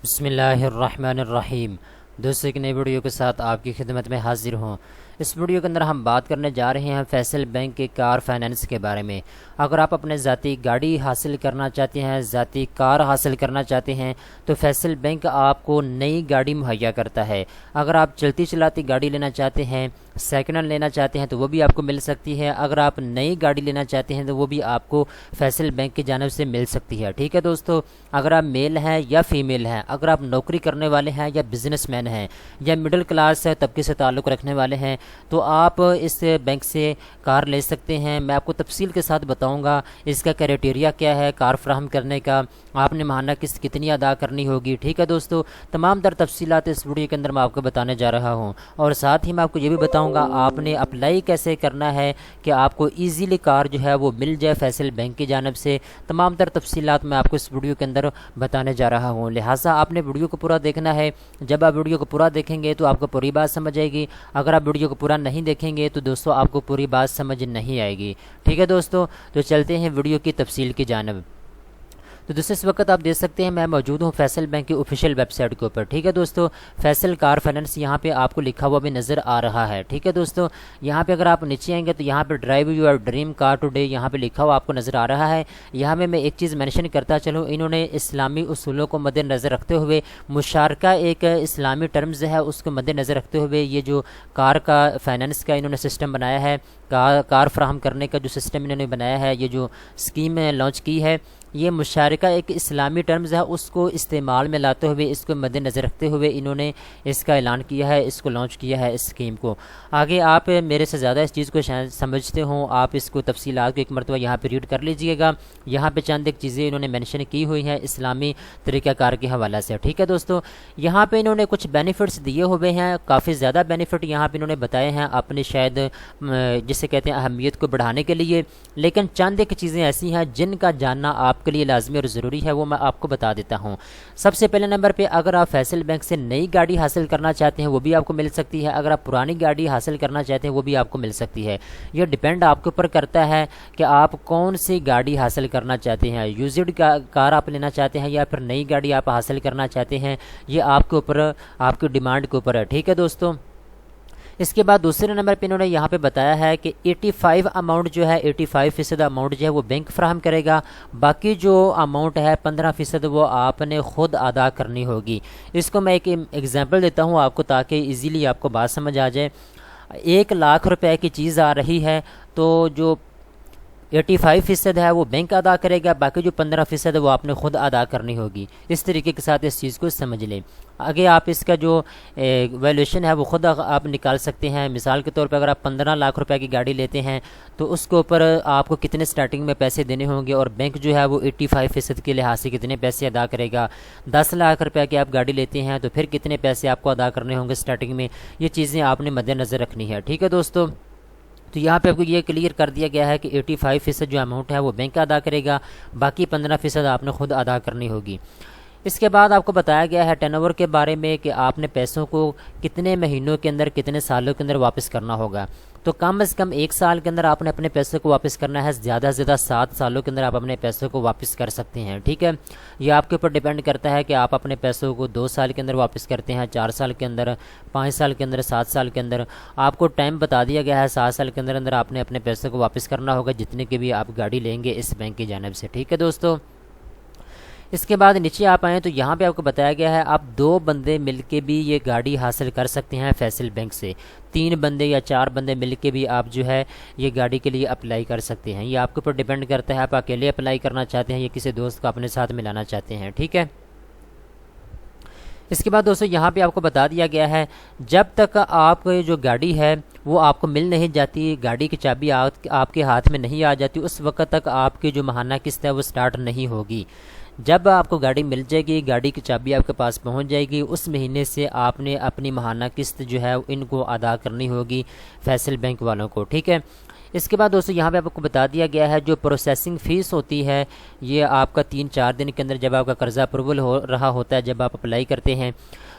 بسم اللہ الرحمن الرحیم۔ دوستوں، ایک نئی ویڈیو کے ساتھ آپ کی خدمت میں حاضر ہوں۔ اس ویڈیو کے اندر ہم بات کرنے جا رہے ہیں فیصل بینک کے کار فائنانس کے بارے میں۔ اگر آپ اپنے ذاتی گاڑی حاصل کرنا چاہتے ہیں، ذاتی کار حاصل کرنا چاہتے ہیں تو فیصل بینک آپ کو نئی گاڑی مہیا کرتا ہے۔ اگر آپ چلتی چلاتی گاڑی لینا چاہتے ہیں، سیکنڈ ہینڈ لینا چاہتے ہیں تو وہ بھی آپ کو مل سکتی ہے۔ اگر آپ نئی گاڑی لینا چاہتے ہیں تو وہ بھی آپ کو فیصل بینک کی جانب سے مل سکتی ہے۔ ٹھیک ہے دوستو، اگر آپ میل ہیں یا فیمیل ہیں، اگر آپ نوکری کرنے والے ہیں یا بزنس مین ہیں یا مڈل کلاس طبقے سے تعلق رکھنے والے ہیں تو آپ اس بینک سے کار لے سکتے ہیں۔ میں آپ کو تفصیل کے ساتھ بتاؤں گا اس کا کرائٹیریا کیا ہے کار فراہم کرنے کا، آپ نے ماہانہ قسط کتنی ادا کرنی ہوگی۔ ٹھیک ہے دوستو، تمام تر تفصیلات اس ویڈیو کے اندر میں آپ کو بتانے جا رہا ہوں، اور ساتھ ہی میں آپ کو یہ بھی بتاؤں گا آپ نے اپلائی کیسے کرنا ہے کہ آپ کو ایزیلی کار جو ہے وہ مل جائے فیصل بینک کی جانب سے۔ تمام تر تفصیلات میں آپ کو اس ویڈیو کے اندر بتانے جا رہا ہوں، لہٰذا آپ نے ویڈیو کو پورا دیکھنا ہے۔ جب آپ ویڈیو کو پورا دیکھیں گے تو آپ کو پوری بات سمجھ آئے گی، اگر آپ ویڈیو کو پورا نہیں دیکھیں گے تو دوستو آپ کو پوری بات سمجھ نہیں آئے گی۔ ٹھیک ہے دوستو، تو چلتے ہیں ویڈیو کی تفصیل کی جانب۔ تو دوستو اس وقت آپ دیکھ سکتے ہیں میں موجود ہوں فیصل بینک کی آفیشیل ویب سائٹ کے اوپر۔ ٹھیک ہے دوستو، فیصل کار فائنانس یہاں پہ آپ کو لکھا ہوا بھی نظر آ رہا ہے۔ ٹھیک ہے دوستو، یہاں پہ اگر آپ نیچے آئیں گے تو یہاں پہ drive your dream car today یہاں پہ لکھا ہوا آپ کو نظر آ رہا ہے۔ یہاں میں ایک چیز مینشن کرتا چلوں، انہوں نے اسلامی اصولوں کو مد نظر رکھتے ہوئے مشارکہ ایک اسلامی ٹرمز ہے اس کو مد نظر رکھتے ہوئے یہ جو کار کا فائنانس کا انہوں نے سسٹم بنایا ہے، کار فراہم کرنے کا جو سسٹم انہوں نے بنایا ہے، یہ جو اسکیم لانچ کی ہے، یہ مشارکہ ایک اسلامی ٹرمز ہے اس کو استعمال میں لاتے ہوئے اس کو مد نظر رکھتے ہوئے انہوں نے اس کا اعلان کیا ہے، اس کو لانچ کیا ہے اس اسکیم کو۔ آگے آپ میرے سے زیادہ اس چیز کو سمجھتے ہوں، آپ اس کو تفصیلات کو ایک مرتبہ یہاں پہ ریڈ کر لیجئے گا۔ یہاں پہ چند ایک چیزیں انہوں نے مینشن کی ہوئی ہیں اسلامی طریقہ کار کے حوالہ سے۔ ٹھیک ہے دوستو، یہاں پہ انہوں نے کچھ بینیفٹس دیے ہوئے ہیں، کافی زیادہ بینیفٹ یہاں پہ انہوں نے بتائے ہیں اپنی شاید جسے کہتے ہیں اہمیت کو بڑھانے کے لیے، لیکن چند ایک چیزیں ایسی ہیں جن کا جاننا آپ کے لیے لازمی اور ضروری ہے، وہ میں آپ کو بتا دیتا ہوں۔ سب سے پہلے نمبر پہ اگر آپ فیصل بینک سے نئی گاڑی حاصل کرنا چاہتے ہیں وہ بھی آپ کو مل سکتی ہے، اگر آپ پرانی گاڑی حاصل کرنا چاہتے ہیں وہ بھی آپ کو مل سکتی ہے۔ یہ ڈیپینڈ آپ کے اوپر کرتا ہے کہ آپ کون سی گاڑی حاصل کرنا چاہتے ہیں، یوزڈ کار آپ لینا چاہتے ہیں یا پھر نئی گاڑی آپ حاصل کرنا چاہتے ہیں، یہ آپ کے اوپر، آپ کی ڈیمانڈ کے اوپر ہے۔ ٹھیک ہے دوستو، اس کے بعد دوسرے نمبر پہ انہوں نے یہاں پہ بتایا ہے کہ 85 اماؤنٹ جو ہے 85% اماؤنٹ جو ہے وہ بینک فراہم کرے گا، باقی جو اماؤنٹ ہے 15% وہ آپ نے خود ادا کرنی ہوگی۔ اس کو میں ایک ایگزامپل دیتا ہوں آپ کو تاکہ ایزیلی آپ کو بات سمجھ آ جائے۔ 1,00,000 روپے کی چیز آ رہی ہے تو جو 85% ہے وہ بینک ادا کرے گا، باقی جو 15% وہ آپ نے خود ادا کرنی ہوگی۔ اس طریقے کے ساتھ اس چیز کو سمجھ لیں۔ آگے آپ اس کا جو ویلیوشن ہے وہ خود آپ نکال سکتے ہیں۔ مثال کے طور پہ اگر آپ 15,00,000 روپے کی گاڑی لیتے ہیں تو اس کے اوپر آپ کو کتنے سٹارٹنگ میں پیسے دینے ہوں گے، اور بینک جو ہے وہ 85% کے لحاظ سے کتنے پیسے ادا کرے گا۔ 10,00,000 روپے کی آپ گاڑی لیتے ہیں تو پھر کتنے پیسے آپ کو ادا کرنے ہوں گے سٹارٹنگ میں، یہ چیزیں آپ نے مد نظر رکھنی ہے۔ ٹھیک ہے دوستو، تو یہاں پہ آپ کو یہ کلیئر کر دیا گیا ہے کہ 85% جو اماؤنٹ ہے وہ بینک ادا کرے گا، باقی 15% آپ نے خود ادا کرنی ہوگی۔ اس کے بعد آپ کو بتایا گیا ہے ٹرن اوور کے بارے میں کہ آپ نے پیسوں کو کتنے مہینوں کے اندر کتنے سالوں کے اندر واپس کرنا ہوگا۔ تو کم از کم 1 سال کے اندر آپ نے اپنے پیسوں کو واپس کرنا ہے، زیادہ سے زیادہ 7 سالوں کے اندر آپ اپنے پیسوں کو واپس کر سکتے ہیں۔ ٹھیک ہے، یہ آپ کے اوپر ڈیپینڈ کرتا ہے کہ آپ اپنے پیسوں کو 2 سال کے اندر واپس کرتے ہیں، 4 سال کے اندر، 5 سال کے اندر، 7 سال کے اندر۔ آپ کو ٹائم بتا دیا گیا ہے 7 سال کے اندر اندر آپ نے اپنے پیسوں کو واپس کرنا ہوگا جتنے کے بھی آپ گاڑی لیں گے اس بینک کی جانب سے۔ ٹھیک ہے دوستو، اس کے بعد نیچے آپ آئیں تو یہاں پہ آپ کو بتایا گیا ہے آپ 2 بندے مل کے بھی یہ گاڑی حاصل کر سکتے ہیں فیصل بینک سے، 3 بندے یا 4 بندے مل کے بھی آپ جو ہے یہ گاڑی کے لیے اپلائی کر سکتے ہیں۔ یہ آپ کے اوپر ڈیپینڈ کرتا ہے آپ اکیلے اپلائی کرنا چاہتے ہیں یا کسی دوست کو اپنے ساتھ ملانا چاہتے ہیں۔ ٹھیک ہے، اس کے بعد دوستو یہاں پہ آپ کو بتا دیا گیا ہے جب تک آپ کو جو گاڑی ہے وہ آپ کو مل نہیں جاتی، گاڑی کی چابی آپ کے ہاتھ میں نہیں آ جاتی، اس وقت تک آپ کی جو ماہانہ قسط ہے وہ سٹارٹ نہیں ہوگی۔ جب آپ کو گاڑی مل جائے گی، گاڑی کی چابی آپ کے پاس پہنچ جائے گی، اس مہینے سے آپ نے اپنی ماہانہ قسط جو ہے ان کو ادا کرنی ہوگی فیصل بینک والوں کو۔ ٹھیک ہے، اس کے بعد دوستو یہاں پہ آپ کو بتا دیا گیا ہے جو پروسیسنگ فیس ہوتی ہے یہ آپ کا 3-4 دن کے اندر جب آپ کا قرضہ اپروول ہو رہا ہوتا ہے، جب آپ اپلائی کرتے ہیں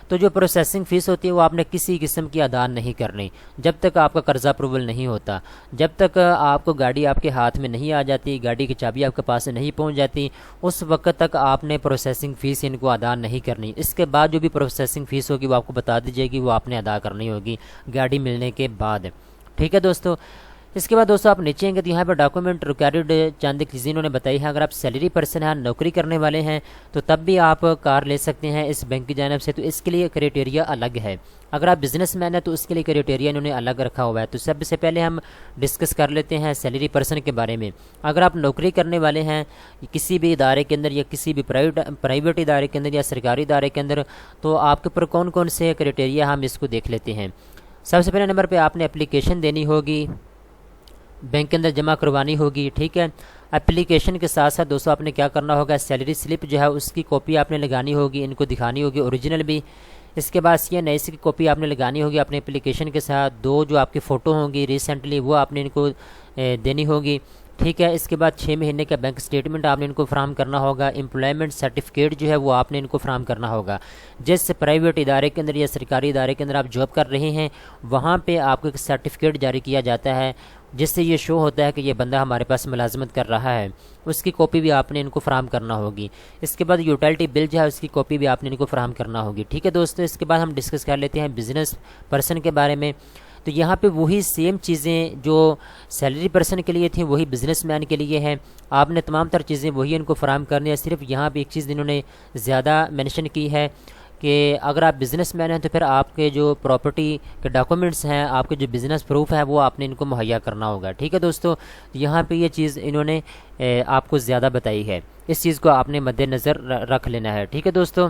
تو جو پروسیسنگ فیس ہوتی ہے وہ آپ نے کسی قسم کی ادا نہیں کرنی جب تک آپ کا قرضہ اپروول نہیں ہوتا، جب تک آپ کو گاڑی آپ کے ہاتھ میں نہیں آ جاتی، گاڑی کی چابی آپ کے پاس نہیں پہنچ جاتی، اس وقت تک تک آپ نے پروسیسنگ فیس ان کو ادا نہیں کرنی. اس کے بعد جو بھی پروسیسنگ فیس ہوگی وہ آپ کو بتا دی جائے گی, وہ آپ نے ادا کرنی ہوگی گاڑی ملنے کے بعد. ٹھیک ہے دوستو. اس کے بعد دوستو آپ نیچے آئیں گے تو یہاں پر ڈاکومنٹ ریکوائرڈ چند چیزیں انہوں نے بتائی ہیں. اگر آپ سیلری پرسن ہیں, نوکری کرنے والے ہیں, تو تب بھی آپ کار لے سکتے ہیں اس بینک کی جانب سے. تو اس کے لیے کرائٹیریا الگ ہے. اگر آپ بزنس مین ہیں تو اس کے لیے کرائٹیریا انہوں نے الگ رکھا ہوا ہے. تو سب سے پہلے ہم ڈسکس کر لیتے ہیں سیلری پرسن کے بارے میں. اگر آپ نوکری کرنے والے ہیں کسی بھی ادارے کے اندر یا کسی بھی پرائیویٹ ادارے کے اندر یا سرکاری ادارے کے اندر, تو آپ کے اوپر کون کون سے کرائٹیریا ہم اس کو دیکھ لیتے ہیں. سب سے پہلے نمبر پہ آپ نے اپلیکیشن دینی ہوگی, بینک کے اندر جمع کروانی ہوگی. ٹھیک ہے. اپلیکیشن کے ساتھ ساتھ دوستوں آپ نے کیا کرنا ہوگا, سیلری سلپ جو ہے اس کی کاپی آپ نے لگانی ہوگی, ان کو دکھانی ہوگی اوریجنل بھی. اس کے بعد CNIC کی کاپی آپ نے لگانی ہوگی اپنے اپلیکیشن کے ساتھ. 2 جو آپ کی فوٹو ہوں گی ریسنٹلی وہ آپ نے ان کو دینی ہوگی. ٹھیک ہے. اس کے بعد 6 مہینے کا بینک اسٹیٹمنٹ آپ نے ان کو فراہم کرنا ہوگا. امپلائمنٹ سرٹیفکیٹ جو ہے وہ آپ نے ان کو فراہم کرنا ہوگا. جس پرائیویٹ ادارے کے اندر یا سرکاری ادارے کے اندر آپ جاب کر رہے ہیں وہاں پہ آپ کو ایک سرٹیفکیٹ جاری کیا جاتا ہے جس سے یہ شو ہوتا ہے کہ یہ بندہ ہمارے پاس ملازمت کر رہا ہے. اس کی کاپی بھی آپ نے ان کو فراہم کرنا ہوگی. اس کے بعد یوٹیلٹی بل جو ہے اس کی کاپی بھی آپ نے ان کو فراہم کرنا ہوگی. ٹھیک ہے دوستو. اس کے بعد ہم ڈسکس کر لیتے ہیں بزنس پرسن کے بارے میں. تو یہاں پہ وہی سیم چیزیں جو سیلری پرسن کے لیے تھیں وہی بزنس مین کے لیے ہیں. آپ نے تمام تر چیزیں وہی ان کو فراہم کرنی ہے. صرف یہاں پہ ایک چیز انہوں نے زیادہ مینشن کی ہے کہ اگر آپ بزنس مین ہیں تو پھر آپ کے جو پراپرٹی کے ڈاکومنٹس ہیں, آپ کے جو بزنس پروف ہے وہ آپ نے ان کو مہیا کرنا ہوگا. ٹھیک ہے دوستو. یہاں پہ یہ چیز انہوں نے آپ کو زیادہ بتائی ہے. اس چیز کو آپ نے مد نظر رکھ لینا ہے. ٹھیک ہے دوستو.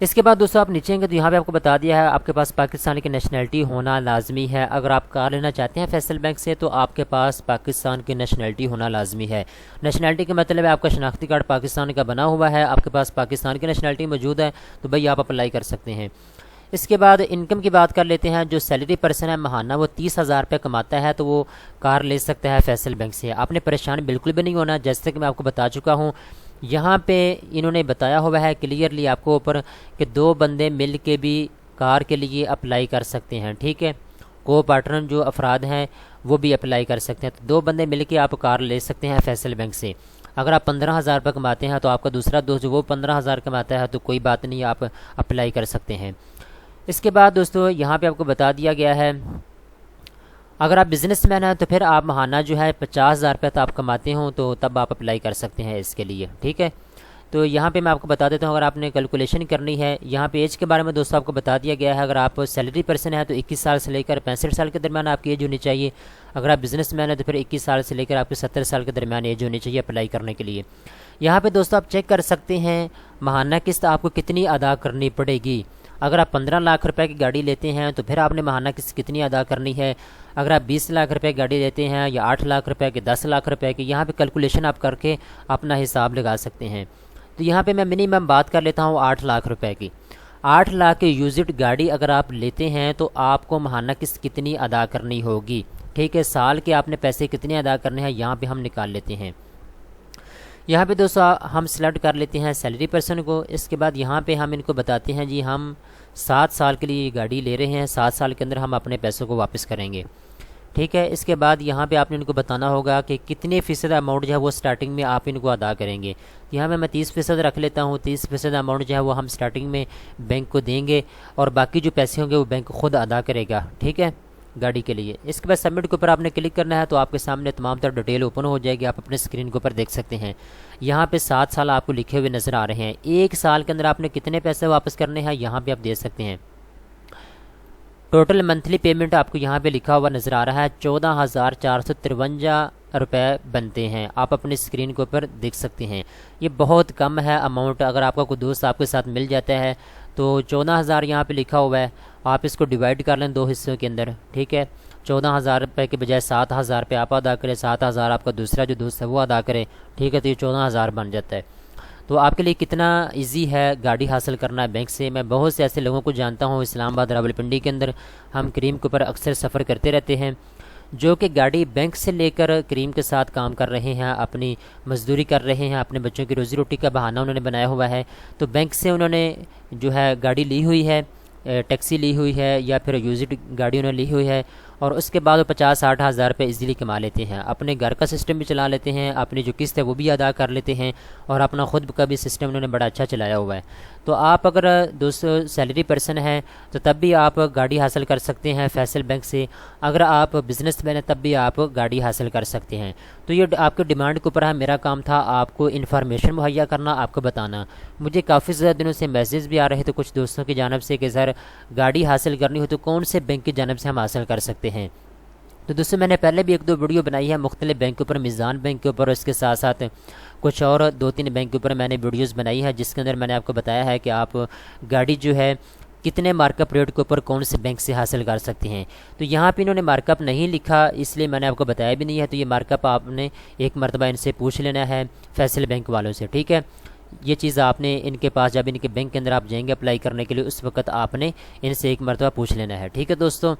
اس کے بعد دوستو آپ نیچے گے تو یہاں پہ آپ کو بتا دیا ہے آپ کے پاس پاکستان کی نیشنلٹی ہونا لازمی ہے. اگر آپ کار لینا چاہتے ہیں فیصل بینک سے تو آپ کے پاس پاکستان کی نیشنلٹی ہونا لازمی ہے. نیشنلٹی کا مطلب ہے آپ کا شناختی کارڈ پاکستان کا بنا ہوا ہے, آپ کے پاس پاکستان کی نیشنلٹی موجود ہے تو بھائی آپ اپلائی کر سکتے ہیں. اس کے بعد انکم کی بات کر لیتے ہیں. جو سیلری پرسن ہے ماہانہ وہ 30,000 روپے کماتا ہے تو وہ کار لے سکتا ہے فیصل بینک سے. آپ نے پریشان بالکل بھی نہیں ہونا. جیسے کہ میں آپ کو بتا چکا ہوں یہاں پہ انہوں نے بتایا ہوا ہے کلیئرلی آپ کو اوپر کہ 2 بندے مل کے بھی کار کے لیے اپلائی کر سکتے ہیں. ٹھیک ہے. کو پارٹنر جو افراد ہیں وہ بھی اپلائی کر سکتے ہیں. تو 2 بندے مل کے آپ کار لے سکتے ہیں فیصل بینک سے. اگر آپ 15,000 روپے کماتے ہیں تو آپ کا دوسرا دوست جو وہ 15,000 کماتا ہے تو کوئی بات نہیں, آپ اپلائی کر سکتے ہیں. اس کے بعد دوستو یہاں پہ آپ کو بتا دیا گیا ہے اگر آپ بزنس مین ہیں تو پھر آپ ماہانہ جو ہے 50,000 روپے آپ کماتے ہوں تو تب آپ اپلائی کر سکتے ہیں اس کے لیے. ٹھیک ہے. تو یہاں پہ میں آپ کو بتا دیتا ہوں اگر آپ نے کیلکولیشن کرنی ہے. یہاں پہ ایج کے بارے میں دوستوں آپ کو بتا دیا گیا ہے. اگر آپ سیلری پرسن ہیں تو 21 سال سے لے کر 65 سال کے درمیان آپ کی ایج ہونی چاہیے. اگر آپ بزنس مین ہیں تو پھر 21 سال سے لے کر آپ کی 70 سال کے درمیان ایج ہونی چاہیے اپلائی کرنے کے لیے. یہاں پہ دوستوں آپ چیک کر سکتے ہیں ماہانہ قسط آپ کو کتنی ادا کرنی پڑے گی. اگر آپ 15 لاکھ روپے کی گاڑی لیتے ہیں تو پھر آپ نے ماہانہ قسط کتنی ادا کرنی ہے. اگر آپ 20 لاکھ روپے کی گاڑی لیتے ہیں یا 8 لاکھ روپے کی 10 لاکھ روپے کی, یہاں پہ کیلکولیشن آپ کر کے اپنا حساب لگا سکتے ہیں. تو یہاں پہ میں منیمم بات کر لیتا ہوں 8 لاکھ روپے کی. 8 لاکھ کی یوزڈ گاڑی اگر آپ لیتے ہیں تو آپ کو ماہانہ قسط کتنی ادا کرنی ہوگی. ٹھیک ہے. سال کے آپ نے پیسے کتنے ادا کرنے ہیں یہاں پہ ہم نکال لیتے ہیں. یہاں پہ دوستو ہم سلیکٹ کر لیتے ہیں سیلری پرسن کو. اس کے بعد یہاں پہ ہم ان کو بتاتے ہیں جی ہم 7 سال کے لیے یہ گاڑی لے رہے ہیں, 7 سال کے اندر ہم اپنے پیسوں کو واپس کریں گے. ٹھیک ہے. اس کے بعد یہاں پہ آپ نے ان کو بتانا ہوگا کہ کتنے فیصد اماؤنٹ جو ہے وہ سٹارٹنگ میں آپ ان کو ادا کریں گے. یہاں پہ میں 30% رکھ لیتا ہوں. 30% اماؤنٹ جو ہے وہ ہم سٹارٹنگ میں بینک کو دیں گے اور باقی جو پیسے ہوں گے وہ بینک خود ادا کرے گا. ٹھیک ہے. گاڑی کے لیے. اس کے بعد سبمٹ کے اوپر آپ نے کلک کرنا ہے تو آپ کے سامنے تمام تر ڈیٹیل اوپن ہو جائے گی. آپ اپنے اسکرین کے اوپر دیکھ سکتے ہیں یہاں پہ 7 سال آپ کو لکھے ہوئے نظر آ رہے ہیں. 1 سال کے اندر آپ نے کتنے پیسے واپس کرنے ہیں یہاں پہ آپ دیکھ سکتے ہیں. ٹوٹل منتھلی پیمنٹ آپ کو یہاں پہ لکھا ہوا نظر آ رہا ہے 14,453 روپے بنتے ہیں. آپ اپنے اسکرین کے اوپر دیکھ سکتے ہیں یہ بہت کم ہے اماؤنٹ. اگر آپ کا کوئی دوست آپ کے ساتھ مل جاتا ہے تو 14,000 یہاں پہ لکھا ہوا ہے. آپ اس کو ڈیوائڈ کر لیں 2 حصوں کے اندر. ٹھیک ہے. 14,000 روپے کے بجائے 7,000 روپے آپ ادا کریں, 7,000 آپ کا دوسرا جو دوست ہے وہ ادا کرے. ٹھیک ہے. تو یہ 14,000 بن جاتا ہے. تو آپ کے لیے کتنا ایزی ہے گاڑی حاصل کرنا ہے بینک سے. میں بہت سے ایسے لوگوں کو جانتا ہوں اسلام آباد راولپنڈی کے اندر ہم کریم کے اوپر اکثر سفر کرتے رہتے ہیں جو کہ گاڑی بینک سے لے کر کریم کے ساتھ کام کر رہے ہیں, اپنی مزدوری کر رہے ہیں, اپنے بچوں کی روزی روٹی کا بہانہ انہوں نے بنایا ہوا ہے. تو بینک سے انہوں نے جو ہے گاڑی لی ہوئی ہے ٹیکسی لی ہوئی ہے یا پھر یوزڈ گاڑی انہوں نے لی ہوئی ہے، اور اس کے بعد وہ 50-60 ہزار روپے ایزیلی کما لیتے ہیں، اپنے گھر کا سسٹم بھی چلا لیتے ہیں، اپنی جو قسط ہے وہ بھی ادا کر لیتے ہیں، اور اپنا خود کا بھی سسٹم انہوں نے بڑا اچھا چلایا ہوا ہے۔ تو آپ اگر دوستو سیلری پرسن ہیں تو تب بھی آپ گاڑی حاصل کر سکتے ہیں فیصل بینک سے، اگر آپ بزنس مین ہیں تب بھی آپ گاڑی حاصل کر سکتے ہیں۔ تو یہ آپ کے ڈیمانڈ کے اوپر ہے، میرا کام تھا آپ کو انفارمیشن مہیا کرنا، آپ کو بتانا۔ مجھے کافی زیادہ دنوں سے میسیج بھی آ رہے تھے کچھ دوستوں کی جانب سے کہ سر گاڑی حاصل کرنی ہو تو کون سے بینک کی جانب سے ہم حاصل کر سکتے ہیں۔ تو دوستوں میں نے پہلے بھی 1-2 ویڈیو بنائی ہے مختلف بینک کے اوپر، میزان بینک کے اوپر، اور اس کے ساتھ ساتھ کچھ اور 2-3 بینک کے اوپر میں نے ویڈیوز بنائی ہے، جس کے اندر میں نے آپ کو بتایا ہے کہ آپ گاڑی جو ہے کتنے مارک اپ ریٹ کے اوپر کون سے بینک سے حاصل کر سکتے ہیں۔ تو یہاں پہ انہوں نے مارک اپ نہیں لکھا، اس لیے میں نے آپ کو بتایا بھی نہیں ہے، تو یہ مارک اپ آپ نے ایک مرتبہ ان سے پوچھ لینا ہے فیصل بینک والوں سے، ٹھیک ہے۔ یہ چیز آپ نے ان کے پاس جب ان کے بینک کے اندر آپ جائیں گے اپلائی کرنے کے لیے، اس وقت آپ نے ان سے ایک مرتبہ پوچھ لینا ہے، ٹھیک ہے دوستوں۔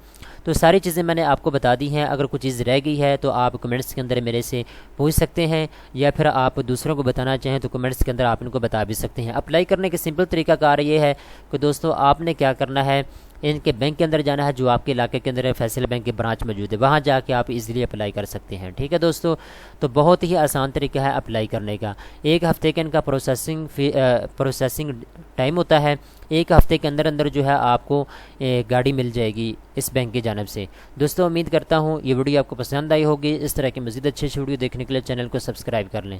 تو ساری چیزیں میں نے آپ کو بتا دی ہیں، اگر کچھ چیز رہ گئی ہے تو آپ کمنٹس کے اندر میرے سے پوچھ سکتے ہیں، یا پھر آپ دوسروں کو بتانا چاہیں تو کمنٹس کے اندر آپ ان کو بتا بھی سکتے ہیں۔ اپلائی کرنے کے سمپل طریقہ کار یہ ہے کہ دوستو آپ نے کیا کرنا ہے، ان کے بینک کے اندر جانا ہے جو آپ کے علاقے کے اندر فیصل بینک کے برانچ موجود ہے، وہاں جا کے آپ ایزیلی اپلائی کر سکتے ہیں، ٹھیک ہے دوستو۔ تو بہت ہی آسان طریقہ ہے اپلائی کرنے کا، 1 ہفتے کا ان کا پروسیسنگ ٹائم ہوتا ہے، 1 ہفتے کے اندر اندر جو ہے آپ کو گاڑی مل جائے گی اس بینک کی جانب سے۔ دوستو امید کرتا ہوں یہ ویڈیو آپ کو پسند آئی ہوگی، اس طرح کی مزید اچھی ویڈیو دیکھنے کے لیے چینل کو سبسکرائب کر لیں۔